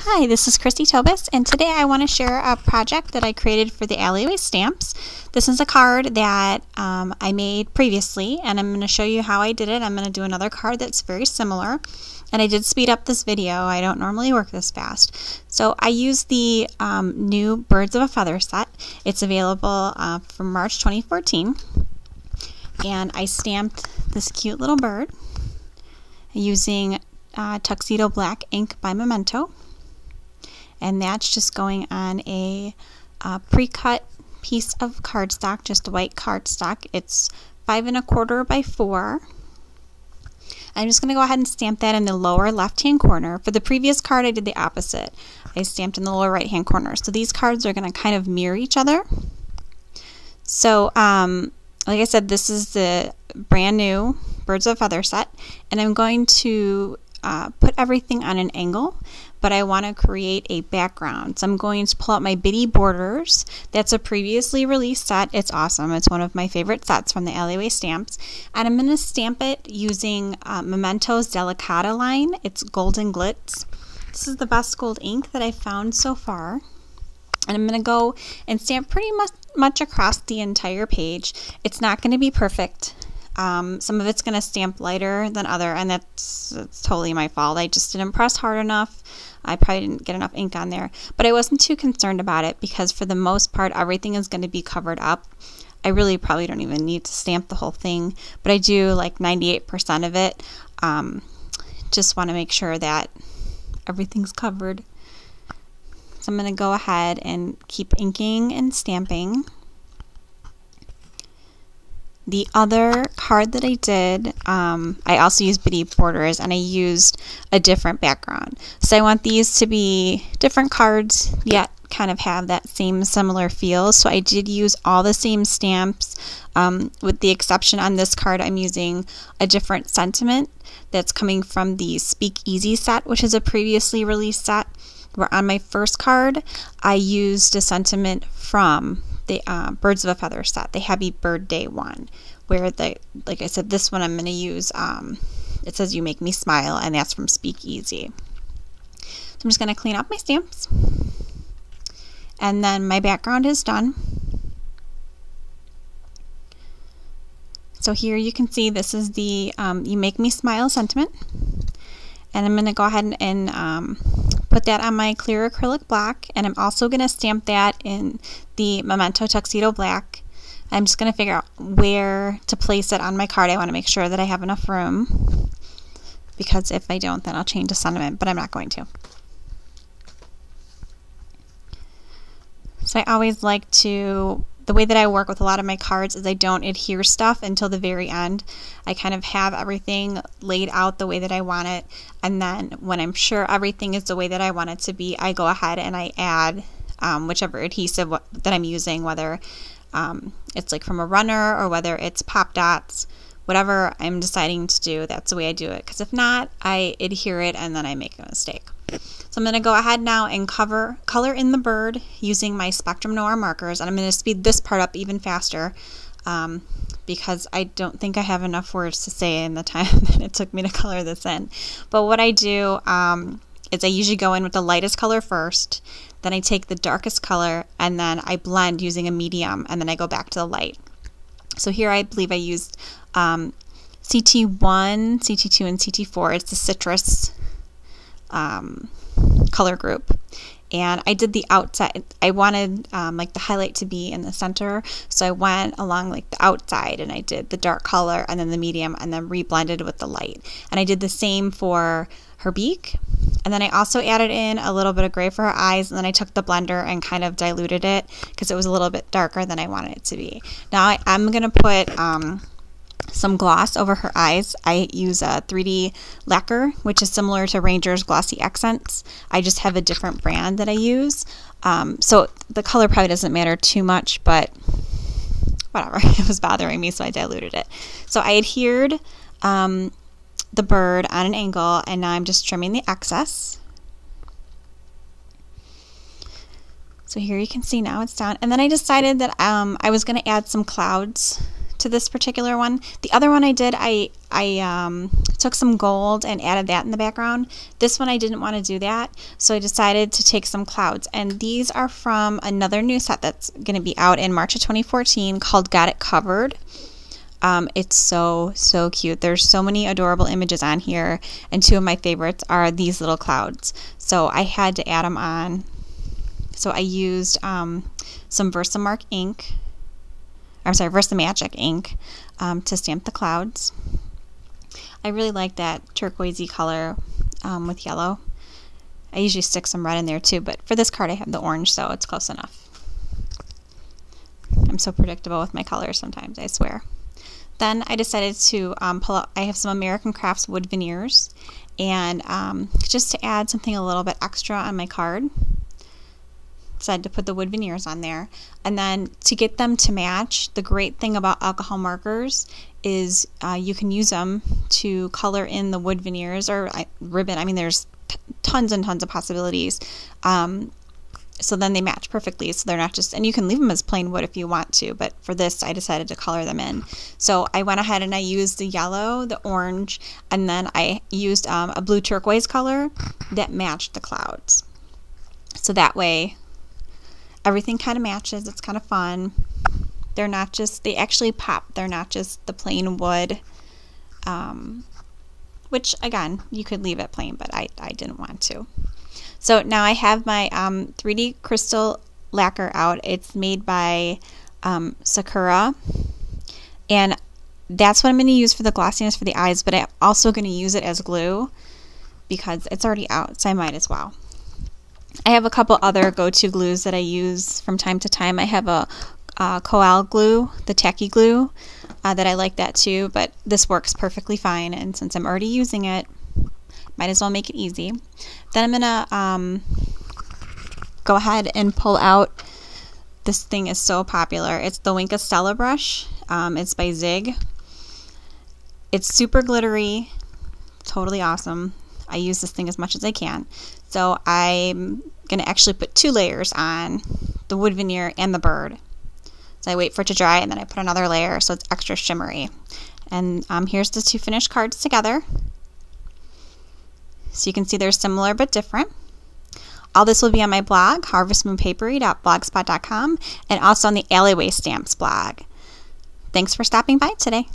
Hi, this is Christy Tobis, and today I want to share a project that I created for the Alleyway Stamps. This is a card that I made previously, and I'm going to show you how I did it. I'm going to do another card that's very similar, and I did speed up this video. I don't normally work this fast. So I used the new Birds of a Feather set. It's available from March 2014, and I stamped this cute little bird using Tuxedo Black ink by Memento. And that's just going on a pre-cut piece of cardstock, just white cardstock. It's 5 1/4 by 4. I'm just going to go ahead and stamp that in the lower left-hand corner. For the previous card, I did the opposite. I stamped in the lower right-hand corner. So these cards are going to kind of mirror each other. So, like I said, this is the brand new Birds of a Feather set, and I'm going to put everything on an angle, but I want to create a background. So I'm going to pull out my Bitty Borders. That's a previously released set. It's awesome. It's one of my favorite sets from the Alleyway Stamps. And I'm going to stamp it using Memento's Delicata line. It's Golden Glitz. This is the best gold ink that I've found so far. And I'm going to go and stamp pretty much across the entire page. It's not going to be perfect. Some of it's going to stamp lighter than other, and that's totally my fault. I just didn't press hard enough. I probably didn't get enough ink on there, but I wasn't too concerned about it because for the most part, everything is going to be covered up. I really probably don't even need to stamp the whole thing, but I do like 98% of it. Just want to make sure that everything's covered. So I'm going to go ahead and keep inking and stamping. The other card that I did, I also used Bitty Borders, and I used a different background. So I want these to be different cards, yet kind of have that same similar feel. So I did use all the same stamps, with the exception on this card, I'm using a different sentiment that's coming from the Speak Easy set, which is a previously released set. Where on my first card, I used a sentiment from the Birds of a Feather set, the Happy Bird Day one, where like I said, this one I'm going to use, it says You Make Me Smile, and that's from Speak Easy. So I'm just going to clean up my stamps, and then my background is done. So here you can see this is the You Make Me Smile sentiment, and I'm going to go ahead and put that on my clear acrylic block, and I'm also going to stamp that in the Memento Tuxedo Black. I'm just going to figure out where to place it on my card. I want to make sure that I have enough room, because if I don't, then I'll change the sentiment, but I'm not going to. So I always like to, the way that I work with a lot of my cards is I don't adhere stuff until the very end. I kind of have everything laid out the way that I want it, and then when I'm sure everything is the way that I want it to be, I go ahead and I add whichever adhesive that I'm using, whether it's like from a runner or whether it's Pop Dots, whatever I'm deciding to do, that's the way I do it, because if not, I adhere it and then I make a mistake. So I'm going to go ahead now and color in the bird using my Spectrum Noir markers, and I'm going to speed this part up even faster because I don't think I have enough words to say in the time that it took me to color this in. But what I do is I usually go in with the lightest color first, then I take the darkest color, and then I blend using a medium, and then I go back to the light. So here I believe I used CT1, CT2, and CT4. It's the citrus color group, and I did the outside. I wanted like the highlight to be in the center, so I went along like the outside, and I did the dark color and then the medium, and then reblended with the light. And I did the same for her beak, and then I also added in a little bit of gray for her eyes, and then I took the blender and kind of diluted it because it was a little bit darker than I wanted it to be. Now I'm gonna put some gloss over her eyes. I use a 3D lacquer, which is similar to Ranger's Glossy Accents. I just have a different brand that I use. So the color probably doesn't matter too much, but whatever. It was bothering me, so I diluted it. So I adhered the bird on an angle, and now I'm just trimming the excess. So here you can see now it's done. And then I decided that I was going to add some clouds to to this particular one. The other one I did, I took some gold and added that in the background. This one I didn't want to do that, so I decided to take some clouds. And these are from another new set that's going to be out in March of 2014 called Got It Covered. It's so cute. There's so many adorable images on here, and two of my favorites are these little clouds. So I had to add them on. So I used some Versamark ink. I'm sorry, Versamagic ink to stamp the clouds. I really like that turquoisey color with yellow. I usually stick some red in there too, but for this card I have the orange, so it's close enough. I'm so predictable with my colors sometimes, I swear. Then I decided to pull out, I have some American Crafts wood veneers, and just to add something a little bit extra on my card, decided to put the wood veneers on there. And then to get them to match, the great thing about alcohol markers is you can use them to color in the wood veneers or ribbon. I mean, there's tons and tons of possibilities. So then they match perfectly, so they're not just, and you can leave them as plain wood if you want to, but for this I decided to color them in. So I went ahead and I used the yellow, the orange, and then I used a blue turquoise color that matched the clouds. So that way everything kind of matches. It's kind of fun. They're not just, they actually pop. They're not just the plain wood, which again, you could leave it plain, but I didn't want to. So now I have my 3D crystal lacquer out. It's made by Sakura, and that's what I'm going to use for the glossiness for the eyes, but I'm also going to use it as glue because it's already out, so I might as well. I have a couple other go-to glues that I use from time to time. I have a Koal glue, the tacky glue, that I like that too, but this works perfectly fine, and since I'm already using it, might as well make it easy. Then I'm gonna go ahead and pull out, this thing is so popular, it's the Wink of Stella brush. It's by Zig. It's super glittery, totally awesome. I use this thing as much as I can. So I'm gonna actually put 2 layers on, the wood veneer and the bird. So I wait for it to dry and then I put another layer so it's extra shimmery. And here's the 2 finished cards together. So you can see they're similar but different. All this will be on my blog, harvestmoonpapery.blogspot.com, and also on the Alleyway Stamps blog. Thanks for stopping by today.